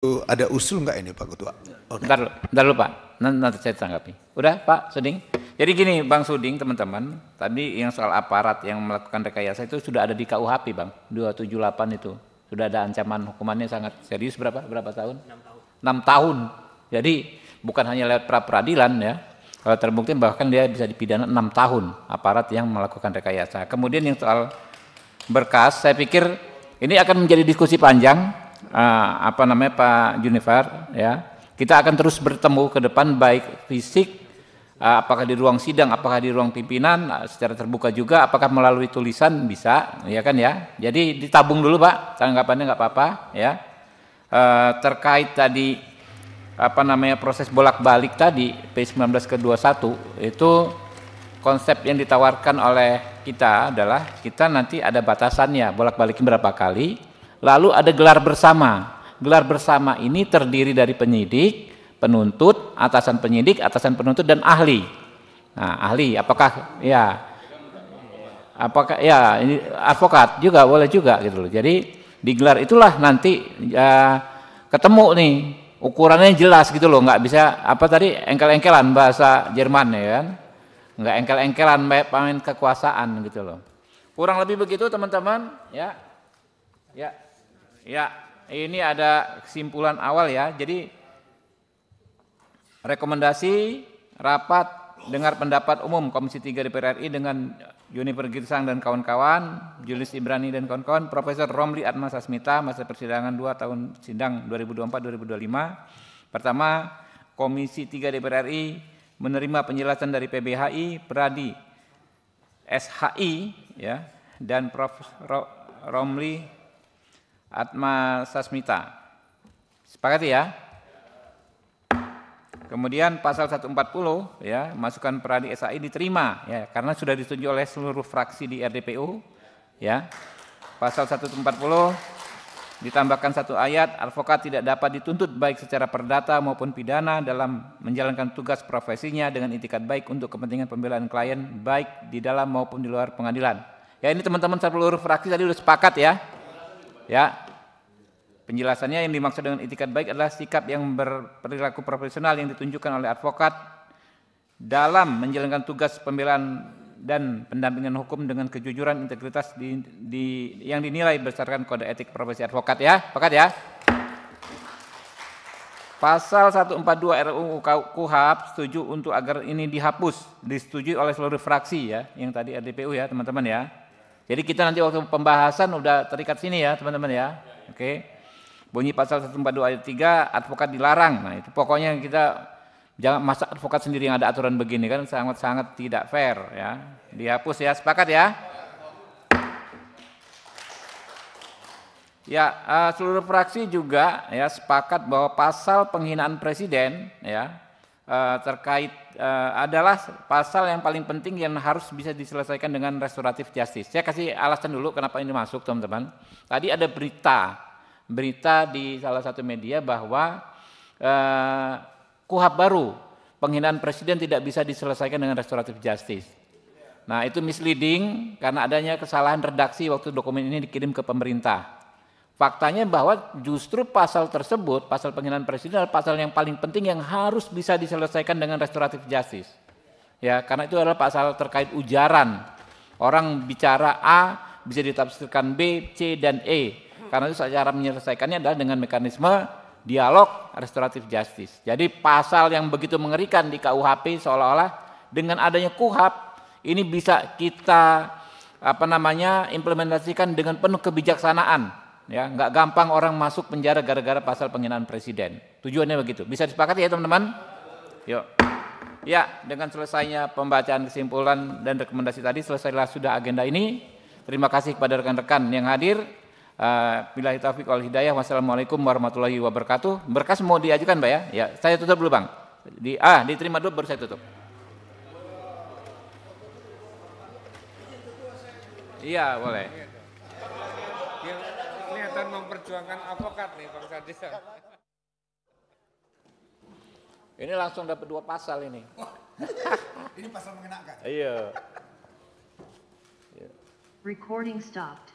Ada usul nggak ini Pak Ketua? Bentar dulu Pak, nanti saya tanggapi. Udah Pak Suding? Jadi gini Bang Suding, teman-teman, tadi yang soal aparat yang melakukan rekayasa itu sudah ada di KUHP Bang, 278 itu. Sudah ada ancaman hukumannya sangat serius, berapa tahun? 6 tahun. 6 tahun. Jadi bukan hanya lewat pra-peradilan ya, kalau terbukti bahkan dia bisa dipidana 6 tahun aparat yang melakukan rekayasa. Kemudian yang soal berkas, saya pikir ini akan menjadi diskusi panjang. Pak Junifer ya, kita akan terus bertemu ke depan baik fisik, apakah di ruang sidang, apakah di ruang pimpinan, secara terbuka juga, apakah melalui tulisan bisa, ya kan ya. Jadi ditabung dulu Pak, tanggapannya nggak apa-apa ya. Terkait tadi proses bolak-balik tadi P19 ke 21 itu konsep yang ditawarkan oleh kita adalah kita nanti ada batasannya bolak-balik berapa kali. Lalu ada gelar bersama. Gelar bersama ini terdiri dari penyidik, penuntut, atasan penyidik, atasan penuntut, dan ahli. Nah, ahli, apakah ini advokat juga boleh juga gitu loh. Jadi di gelar itulah nanti ketemu nih ukurannya jelas gitu loh, nggak bisa engkel-engkelan bahasa Jerman ya kan, nggak engkel-engkelan pemain kekuasaan gitu loh. Kurang lebih begitu teman-teman ya. Ya, ini ada kesimpulan awal ya. Jadi rekomendasi rapat dengar pendapat umum Komisi 3 DPR RI dengan Junifer Girsang dan kawan-kawan, Julius Ibrani dan kawan-kawan, Profesor Romli Atmasasmita, masa persidangan 2 tahun sidang 2024-2025. Pertama, Komisi 3 DPR RI menerima penjelasan dari PBHI, Pradi, SHI ya, dan Prof. Romli Atmasasmita. Sepakati ya. Kemudian pasal 140 ya, masukan Pradi SAI diterima ya karena sudah disetujui oleh seluruh fraksi di RDPU ya. Pasal 140 ditambahkan satu ayat, advokat tidak dapat dituntut baik secara perdata maupun pidana dalam menjalankan tugas profesinya dengan itikat baik untuk kepentingan pembelaan klien baik di dalam maupun di luar pengadilan. Ya ini teman-teman seluruh fraksi tadi sudah sepakat ya. Ya, penjelasannya yang dimaksud dengan itikat baik adalah sikap yang berperilaku profesional yang ditunjukkan oleh advokat dalam menjalankan tugas pembelaan dan pendampingan hukum dengan kejujuran, integritas yang dinilai berdasarkan kode etik profesi advokat ya. Sepakat ya? Pasal 142 RUU KUHP setuju untuk agar ini dihapus, disetujui oleh seluruh fraksi ya, yang tadi RDPU ya teman-teman ya. Jadi kita nanti waktu pembahasan udah terikat sini ya teman-teman ya. Oke. Bunyi pasal 142 ayat 3 advokat dilarang. Nah, itu pokoknya kita jangan masa advokat sendiri yang ada aturan begini kan sangat-sangat tidak fair ya. Dihapus ya, sepakat ya? Ya, seluruh fraksi juga ya sepakat bahwa pasal penghinaan presiden ya terkait adalah pasal yang paling penting yang harus bisa diselesaikan dengan restoratif justice. Saya kasih alasan dulu kenapa ini masuk teman-teman. Tadi ada berita di salah satu media bahwa KUHP baru penghinaan presiden tidak bisa diselesaikan dengan restoratif justice. Nah itu misleading karena adanya kesalahan redaksi waktu dokumen ini dikirim ke pemerintah. Faktanya bahwa justru pasal tersebut, pasal penghinaan presiden adalah pasal yang paling penting yang harus bisa diselesaikan dengan restoratif justice. Ya, karena itu adalah pasal terkait ujaran. Orang bicara A bisa ditafsirkan B, C, dan E. Karena itu cara menyelesaikannya adalah dengan mekanisme dialog restoratif justice. Jadi pasal yang begitu mengerikan di KUHP seolah-olah dengan adanya KUHP ini bisa kita implementasikan dengan penuh kebijaksanaan. Ya, nggak gampang orang masuk penjara gara-gara pasal penghinaan presiden. Tujuannya begitu. Bisa disepakati ya teman-teman? Yuk. Ya, dengan selesainya pembacaan kesimpulan dan rekomendasi tadi, selesailah sudah agenda ini. Terima kasih kepada rekan-rekan yang hadir. Billahi taufiq wal hidayah. Wassalamualaikum warahmatullahi wabarakatuh. Berkas mau diajukan Pak ya? Ya, saya tutup dulu Bang. Diterima dulu baru saya tutup. Iya, boleh. Kelihatan memperjuangkan advokat nih Bang Sandi. Ini langsung dapat 2 pasal ini. Ini pasal mengenakan. Iya. Recording stopped.